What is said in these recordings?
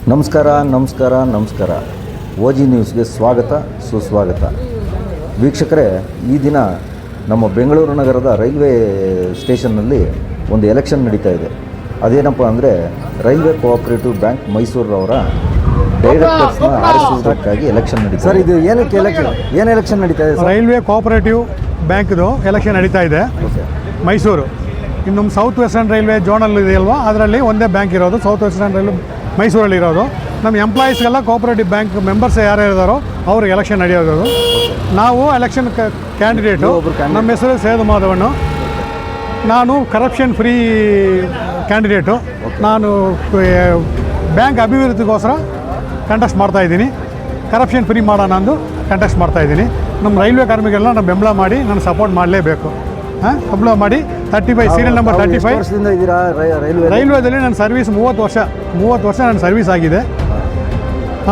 ನಮಸ್ಕಾರ ಓಜಿ ನ್ಯೂಸ್ಗೆ ಸ್ವಾಗತ ಸುಸ್ವಾಗತ. ವೀಕ್ಷಕರೇ, ಈ ದಿನ ನಮ್ಮ ಬೆಂಗಳೂರು ನಗರದ ರೈಲ್ವೆ ಸ್ಟೇಷನ್ನಲ್ಲಿ ಒಂದು ಎಲೆಕ್ಷನ್ ನಡೀತಾ ಇದೆ. ಅದೇನಪ್ಪ ಅಂದರೆ ರೈಲ್ವೆ ಕೋಆಪರೇಟಿವ್ ಬ್ಯಾಂಕ್ ಮೈಸೂರವರ ಡೈರೆಕ್ಟರ್ಸ್ನ ಆರಿಸುವುದಕ್ಕಾಗಿ ಎಲೆಕ್ಷನ್ ನಡೀತಾ ಇದೆ. ಸರ್, ಇದು ಏನಕ್ಕೆ ಏನು ಎಲೆಕ್ಷನ್ ನಡೀತಾ ಇದೆ? ರೈಲ್ವೆ ಕೋಆಪರೇಟಿವ್ ಬ್ಯಾಂಕ್ದು ಎಲೆಕ್ಷನ್ ನಡೀತಾ ಇದೆ ಮೈಸೂರು. ಇನ್ನು ಸೌತ್ ವೆಸ್ಟರ್ನ್ ರೈಲ್ವೆ ಝೋನಲ್ಲಿ ಇದೆಯಲ್ವಾ, ಅದರಲ್ಲಿ ಒಂದೇ ಬ್ಯಾಂಕ್ ಇರೋದು ಸೌತ್ ವೆಸ್ಟರ್ನ್ ರೈಲ್ವೆ ಮೈಸೂರಲ್ಲಿ ಇರೋದು. ನಮ್ಮ ಎಂಪ್ಲಾಯೀಸ್ಗೆಲ್ಲ ಕೋಆಪರೇಟಿವ್ ಬ್ಯಾಂಕ್ ಮೆಂಬರ್ಸ್ ಯಾರು ಇದ್ದಾರೋ ಅವ್ರಿಗೆ ಎಲೆಕ್ಷನ್ ನಡೆಯೋದು. ನಾವು ಎಲೆಕ್ಷನ್ ಕ್ಯಾಂಡಿಡೇಟು. ನಮ್ಮ ಹೆಸರು ಸೇದು ಮಾಧವಣ್ಣು. ನಾನು ಕರಪ್ಷನ್ ಫ್ರೀ ಕ್ಯಾಂಡಿಡೇಟು. ನಾನು ಬ್ಯಾಂಕ್ ಅಭಿವೃದ್ಧಿಗೋಸ್ಕರ ಕಂಟೆಸ್ಟ್ ಮಾಡ್ತಾಯಿದ್ದೀನಿ. ಕರಪ್ಷನ್ ಫ್ರೀ ಮಾಡೋಣ ಅಂದು ಕಂಟೆಸ್ಟ್ ಮಾಡ್ತಾಯಿದ್ದೀನಿ. ನಮ್ಮ ರೈಲ್ವೆ ಕಾರ್ಮಿಕರೆಲ್ಲ ನಾನು ಬೆಂಬಲ ಮಾಡಿ ನಾನು ಸಪೋರ್ಟ್ ಮಾಡಲೇಬೇಕು. ಬೆಂಬಲ ಮಾಡಿ 35 ಸೀರಿಯಲ್ ನಂಬರ್ 35 ರೈಲ್ವೇದಲ್ಲಿ ನನ್ನ ಸರ್ವೀಸ್ 30 ವರ್ಷ ನನ್ನ ಸರ್ವೀಸ್ ಆಗಿದೆ.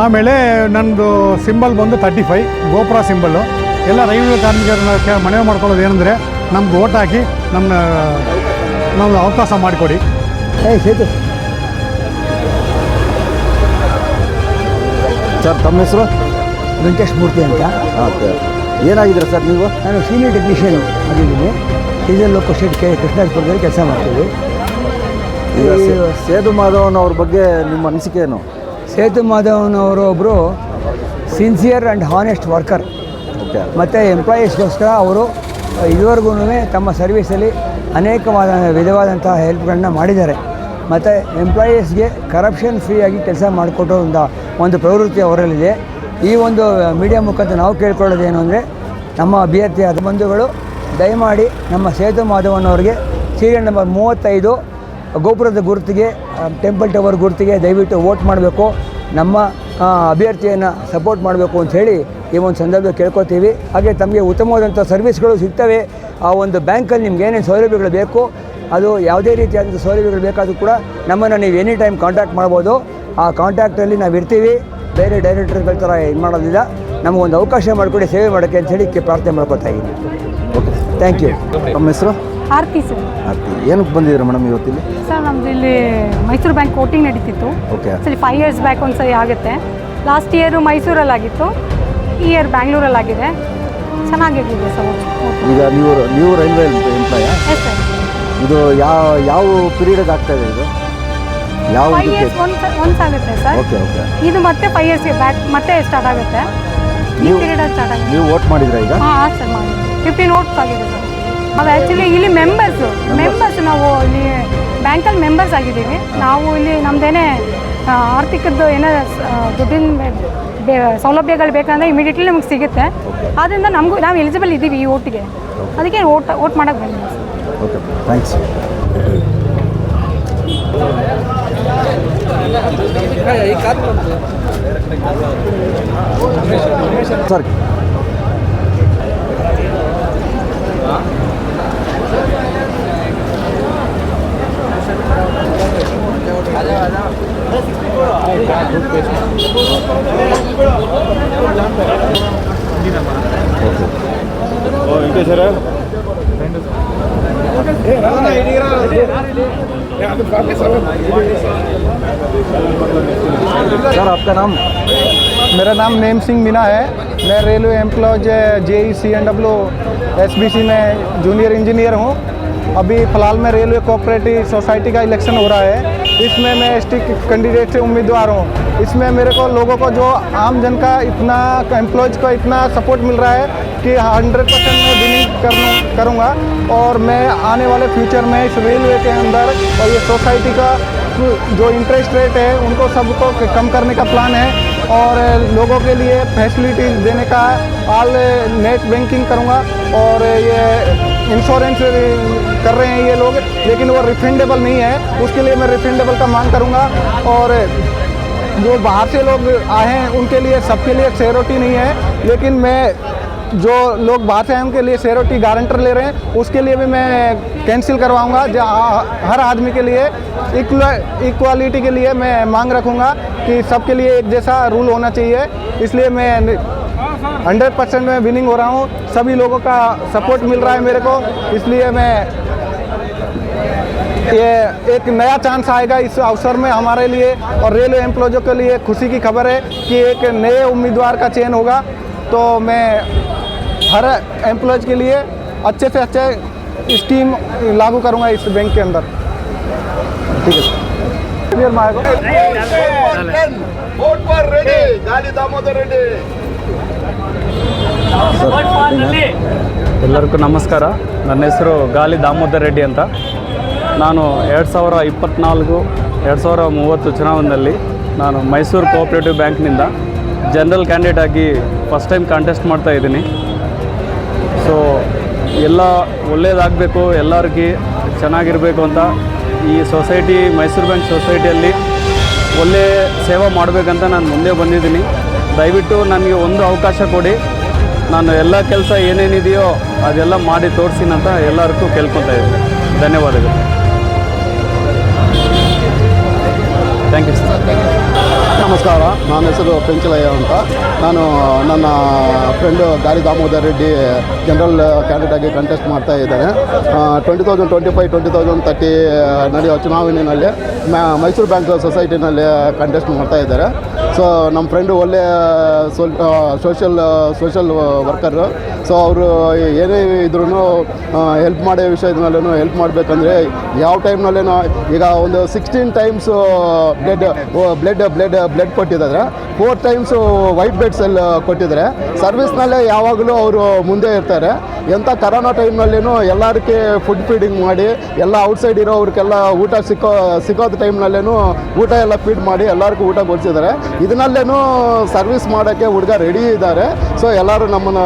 ಆಮೇಲೆ ನನ್ನದು ಸಿಂಬಲ್ ಬಂದು 35 ಗೋಪುರ ಸಿಂಬಲ್ಲು. ಎಲ್ಲ ರೈಲ್ವೆ ಕಾರ್ಮಿಕರನ್ನ ಮನವಿ ಮಾಡ್ಕೊಳ್ಳೋದು ಏನಂದರೆ ನಮ್ಗೆ ಓಟ್ ಹಾಕಿ ನಮ್ಗೆ ಅವಕಾಶ ಮಾಡಿಕೊಡಿ. ಸರ್, ತಮ್ಮ ಹೆಸರು? ವೆಂಕಟೇಶ್ ಮೂರ್ತಿ ಅಂತ. ಏನಾಗಿದ್ದೀರಾ ಸರ್ ನೀವು? ನಾನು ಸೀನಿಯರ್ ಟೆಕ್ನಿಷಿಯನು ಆಗಿದ್ದೀನಿ. ಡೀಸೆಲ್ ಲೋಕೋ ಸ್ಟೇಟ್ ಕೃಷ್ಣರಾಜಪುರದಲ್ಲಿ ಕೆಲಸ ಮಾಡ್ತೀವಿ. ಈಗ ಸೇದು ಮಾಧವನ್ ಅವ್ರ ಬಗ್ಗೆ ನಿಮ್ಮ ಅನಿಸಿಕೆ ಏನು? ಸೇತು ಮಾಧವನವರು ಒಬ್ಬರು ಸಿನ್ಸಿಯರ್ ಆ್ಯಂಡ್ ಹಾನೆಸ್ಟ್ ವರ್ಕರ್. ಮತ್ತು ಎಂಪ್ಲಾಯೀಸ್ಗೋಸ್ಕರ ಅವರು ಇದುವರೆಗೂ ತಮ್ಮ ಸರ್ವೀಸಲ್ಲಿ ವಿಧವಾದಂತಹ ಹೆಲ್ಪ್ಗಳನ್ನ ಮಾಡಿದ್ದಾರೆ. ಮತ್ತು ಎಂಪ್ಲಾಯೀಸ್ಗೆ ಕರಪ್ಷನ್ ಫ್ರೀಯಾಗಿ ಕೆಲಸ ಮಾಡಿಕೊಟ್ಟೋ ಒಂದು ಪ್ರವೃತ್ತಿ ಅವರಲ್ಲಿದೆ. ಈ ಒಂದು ಮೀಡಿಯಾ ಮುಖಾಂತರ ನಾವು ಕೇಳ್ಕೊಳ್ಳೋದೇನು ಅಂದರೆ, ನಮ್ಮ ಅಭ್ಯರ್ಥಿಯಾದ ಬಂಧುಗಳು ದಯಮಾಡಿ ನಮ್ಮ ಸೇತು ಮಾಧವನವ್ರಿಗೆ ಸೀರಿಯಲ್ ನಂಬರ್ 35 ಗೋಪುರದ ಗುರುತಿಗೆ, ಟೆಂಪಲ್ ಟವರ್ ಗುರುತಿಗೆ ದಯವಿಟ್ಟು ವೋಟ್ ಮಾಡಬೇಕು. ನಮ್ಮ ಅಭ್ಯರ್ಥಿಯನ್ನು ಸಪೋರ್ಟ್ ಮಾಡಬೇಕು ಅಂಥೇಳಿ ಈ ಒಂದು ಸಂದರ್ಭದಲ್ಲಿ ಕೇಳ್ಕೊತೀವಿ. ಹಾಗೆ ತಮಗೆ ಉತ್ತಮವಾದಂಥ ಸರ್ವಿಸ್ಗಳು ಸಿಗ್ತವೆ. ಆ ಒಂದು ಬ್ಯಾಂಕಲ್ಲಿ ನಿಮ್ಗೆ ಏನೇನು ಸೌಲಭ್ಯಗಳು ಬೇಕು, ಅದು ಯಾವುದೇ ರೀತಿಯಾದಂಥ ಸೌಲಭ್ಯಗಳು ಬೇಕಾದರೂ ಕೂಡ ನಮ್ಮನ್ನು ನೀವು ಎನಿ ಟೈಮ್ ಕಾಂಟ್ಯಾಕ್ಟ್ ಮಾಡ್ಬೋದು. ಆ ಕಾಂಟ್ಯಾಕ್ಟಲ್ಲಿ ನಾವು ಇರ್ತೀವಿ. ಬೇರೆ ಡೈರೆಕ್ಟರ್ಗಳ ಥರ ಇದು ಮಾಡೋದಿಲ್ಲ. ನಮಗೊಂದು ಅವಕಾಶ ಮಾಡಿಕೊಡಿ ಸೇವೆ ಮಾಡೋಕ್ಕೆ ಅಂಥೇಳಿ ಪ್ರಾರ್ಥನೆ ಮಾಡ್ಕೊತಾ ಇದ್ದೀನಿ. Okay, thank you. ನಮ್ಮ ಹೆಸರು? ಆರ್ತಿ ಸರ್. ಆರ್ತಿ, ಏನಕ್ಕೆ ಬಂದಿದ್ದೀರಾ ಮೇಡಮ್ ಇವತ್ತಿಲ್ಲಿ? ಸರ್, ನಮ್ಮದು ಇಲ್ಲಿ ಮೈಸೂರು ಬ್ಯಾಂಕ್ ವೋಟಿಂಗ್ ನಡೀತಿತ್ತು. ಓಕೆ. ಆ್ಯಕ್ಚುಲಿ 5 ಇಯರ್ಸ್ ಬ್ಯಾಕ್ ಒಂದ್ಸರಿ ಆಗುತ್ತೆ. ಲಾಸ್ಟ್ ಇಯರು ಮೈಸೂರಲ್ಲಾಗಿತ್ತು, ಈ ಇಯರ್ ಬ್ಯಾಂಗ್ಳೂರಲ್ಲಾಗಿದೆ. ಚೆನ್ನಾಗಿರ್ಲಿದೆ ಸರ್. ಈಗ ನೀವು ರೈಲ್ವೆ ಎಂಪ್ಲಾಯ? Yes sir. ಇದು ಯಾವ ಪೀರಿಯಡ್ಗೆ ಆಗ್ತಾಯಿದೆ? ಇದು ಯಾವ 5 ಇಯರ್ಸ್ ಒನ್ಸ್ ಆಗುತ್ತೆ ಸರ್. Okay okay. ಇದು ಮತ್ತೆ 5 ಇಯರ್ಸ್ಗೆ ಬ್ಯಾಕ್ ಮತ್ತೆ ಸ್ಟಾರ್ಟ್ ಆಗುತ್ತೆ. ಈ ಪೀರಿಯಡಲ್ಲಿ ಸ್ಟಾರ್ಟ್ ಆಗಿದೆ. ನೀವು ವೋಟ್ ಮಾಡಿದ್ರಾ ಈಗ? ಹಾಂ ಸರ್, ಮಾಡಿ 15 ವೋಟ್ಸ್ ಆಗಿದೆ ಸರ್. ನಾವು ಆ್ಯಕ್ಚುಲಿ ಇಲ್ಲಿ ಮೆಂಬರ್ಸ್ ನಾವು ಇಲ್ಲಿ ಬ್ಯಾಂಕಲ್ಲಿ ಮೆಂಬರ್ಸ್ ಆಗಿದ್ದೀವಿ. ನಾವು ಇಲ್ಲಿ ನಮ್ಮದೇನೇ ಆರ್ಥಿಕದ್ದು ಏನೋ ದುಡ್ಡಿನ ಸೌಲಭ್ಯಗಳು ಬೇಕಂದರೆ ಇಮಿಡಿಯೇಟ್ಲಿ ನಮಗೆ ಸಿಗುತ್ತೆ. ಆದ್ದರಿಂದ ನಾವು ಎಲಿಜಿಬಲ್ ಇದ್ದೀವಿ ಈ ಓಟಿಗೆ. ಅದಕ್ಕೆ ಓಟ್ ಮಾಡೋಕ್ಕೆ ಬಂದಿದ್ದೀವಿ sir. Okay, thanks. Sir, sir, आपका नाम? मेरा नाम नेम सिंह मीना है. मैं रेलवे एम्प्लॉयज JECNW SBC में जूनियर इंजीनियर हूँ. अभी फ़िलहाल में रेलवे कोऑपरेटिव सोसाइटी का इलेक्शन हो रहा है. इसमें मैं ST कैंडिडेट से उम्मीदवार हूँ. इसमें मेरे को लोगों को जो आम जन का इतना एम्प्लॉयज़ को इतना सपोर्ट मिल रहा है कि 100% मैं विनिंग करूँगा. और मैं आने वाले फ्यूचर में इस रेलवे के अंदर और ये सोसाइटी का जो इंटरेस्ट रेट है उनको सबको कम करने का प्लान है. और लोगों के लिए फैसिलिटीज़ देने का ऑल नेट बैंकिंग करूँगा. और ये इंश्योरेंस कर रहे हैं ये लोग, लेकिन वो रिफंडेबल नहीं है. उसके लिए मैं रिफंडेबल का मांग करूँगा. और जो बाहर से लोग आए हैं उनके लिए सबके लिए सिक्योरिटी नहीं है, लेकिन मैं जो लोग बाहर से आए उनके लिए सिक्योरिटी गारंटर ले रहे हैं उसके लिए भी मैं कैंसिल करवाऊंगा. हर आदमी के लिए इक्वालिटी के लिए मैं मांग रखूंगा कि सबके लिए एक जैसा रूल होना चाहिए. इसलिए मैं 100% में विनिंग हो रहा हूँ. सभी लोगों का सपोर्ट मिल रहा है मेरे को, इसलिए मैं ये एक नया चांस आएगा इस अवसर में हमारे लिए और रेलवे एम्प्लॉयज़ों के लिए खुशी की खबर है कि एक नए उम्मीदवार का चयन होगा। तो मैं हर एम्प्लॉयज़ के लिए अच्छे से अच्छे स्कीम लागू करूंगा इस बैंक के अंदर। ठीक है ಎಲ್ಲರಿಗೂ ನಮಸ್ಕಾರ. ನನ್ನ ಹೆಸರು ಗಾಲಿ ದಾಮೋದರ್ ರೆಡ್ಡಿ ಅಂತ. ನಾನು 2024-2030 ಚುನಾವಣೆಯಲ್ಲಿ ನಾನು ಮೈಸೂರು ಕೋಆಪರೇಟಿವ್ ಬ್ಯಾಂಕ್ನಿಂದ ಜನರಲ್ ಕ್ಯಾಂಡಿಡೇಟ್ ಆಗಿ ಫಸ್ಟ್ ಟೈಮ್ ಕಾಂಟೆಸ್ಟ್ ಮಾಡ್ತಾ ಇದ್ದೀನಿ. ಸೊ ಎಲ್ಲ ಒಳ್ಳೆಯದಾಗಬೇಕು, ಎಲ್ಲರಿಗೆ ಚೆನ್ನಾಗಿರಬೇಕು ಅಂತ ಈ ಸೊಸೈಟಿ ಮೈಸೂರು ಬ್ಯಾಂಕ್ ಸೊಸೈಟಿಯಲ್ಲಿ ಒಳ್ಳೆ ಸೇವೆ ಮಾಡಬೇಕಂತ ನಾನು ಮುಂದೆ ಬಂದಿದ್ದೀನಿ. ದಯವಿಟ್ಟು ನನಗೆ ಒಂದು ಅವಕಾಶ ಕೊಡಿ, ನಾನು ಎಲ್ಲ ಕೆಲಸ ಏನೇನಿದೆಯೋ ಅದೆಲ್ಲ ಮಾಡಿ ತೋರಿಸ್ತೀನಿ ಅಂತ ಎಲ್ಲರಿಗೂ ಕೇಳ್ಕೊತಾ ಇದ್ದೀನಿ. ಧನ್ಯವಾದಗಳು. Thank you sir. ನಮಸ್ಕಾರ, ನನ್ನ ಹೆಸರು ಪೆಂಚಲಯ್ಯ ಅಂತ. ನಾನು ನನ್ನ friend Gali Damodar Reddy general candidate ಆಗಿ ಕಂಟೆಸ್ಟ್ ಮಾಡ್ತಾ ಇದ್ದಾರೆ. 2025-2030 ನಡೆಯುವ ಚುನಾವಣೆಯಲ್ಲಿ ಮೈಸೂರು ಬ್ಯಾಂಕ್ ಸೊಸೈಟಿನಲ್ಲಿ ಕಂಟೆಸ್ಟ್ ಮಾಡ್ತಾ ಇದ್ದಾರೆ. ಸೊ ನಮ್ಮ ಫ್ರೆಂಡು ಒಳ್ಳೆಯ ಸೋಷಲ್ ವರ್ಕರು. ಸೊ ಅವರು ಏನೇ ಇದ್ರೂ ಹೆಲ್ಪ್ ಮಾಡೋ ವಿಷಯದಲ್ಲೂ ಹೆಲ್ಪ್ ಮಾಡಬೇಕಂದ್ರೆ ಯಾವ ಟೈಮ್ನಲ್ಲೇನೋ ಈಗ ಒಂದು 16 ಟೈಮ್ಸು ಬ್ಲಡ್ ಕೊಟ್ಟಿದ್ದಾರೆ, 4 ಟೈಮ್ಸು ವೈಟ್ ಬ್ಲಡ್ ಸೆಲ್ ಕೊಟ್ಟಿದ್ದಾರೆ. ಸರ್ವಿಸ್ನಲ್ಲೇ ಯಾವಾಗಲೂ ಅವರು ಮುಂದೆ ಇರ್ತಾರೆ. ಎಂಥ ಕರೋನಾ ಟೈಮ್ನಲ್ಲೇನೂ ಎಲ್ಲರಿಗೆ ಫುಡ್ ಫೀಡಿಂಗ್ ಮಾಡಿ ಎಲ್ಲ ಔಟ್ಸೈಡ್ ಇರೋವ್ರಿಗೆಲ್ಲ ಊಟ ಸಿಗೋದು ಟೈಮ್ನಲ್ಲೇನೂ ಊಟ ಎಲ್ಲ ಫೀಡ್ ಮಾಡಿ ಎಲ್ಲರಿಗೂ ಊಟ ಬಡಿಸಿದ್ದಾರೆ. ಇದನ್ನಲ್ಲೇನೂ ಸರ್ವಿಸ್ ಮಾಡೋಕ್ಕೆ ಹುಡುಗ ರೆಡಿ ಇದ್ದಾರೆ. ಸೊ ಎಲ್ಲರೂ ನಮ್ಮನ್ನು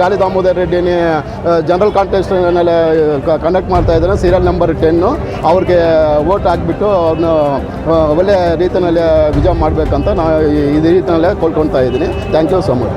ಗಾಲಿ ದಾಮೋದರ್ ರೆಡ್ಡಿನೇ ಜನರಲ್ ಕಾಂಟೆಸ್ಟ್ನಲ್ಲಿ ಕಂಡಕ್ಟ್ ಮಾಡ್ತಾ ಇದ್ದಾರೆ. ಸೀರಿಯಲ್ ನಂಬರ್ 10 ಅವ್ರಿಗೆ ವೋಟ್ ಹಾಕ್ಬಿಟ್ಟು ಅವ್ರನ್ನ ಒಳ್ಳೆ ರೀತಿಯಲ್ಲಿ ವಿಜಯ ಮಾಡಬೇಕಂತ ನಾನು ಈ ರೀತಿಯಲ್ಲೇ ಕೊಳ್ಕೊಳ್ತಾ ಇದ್ದೀನಿ. Thank you so much.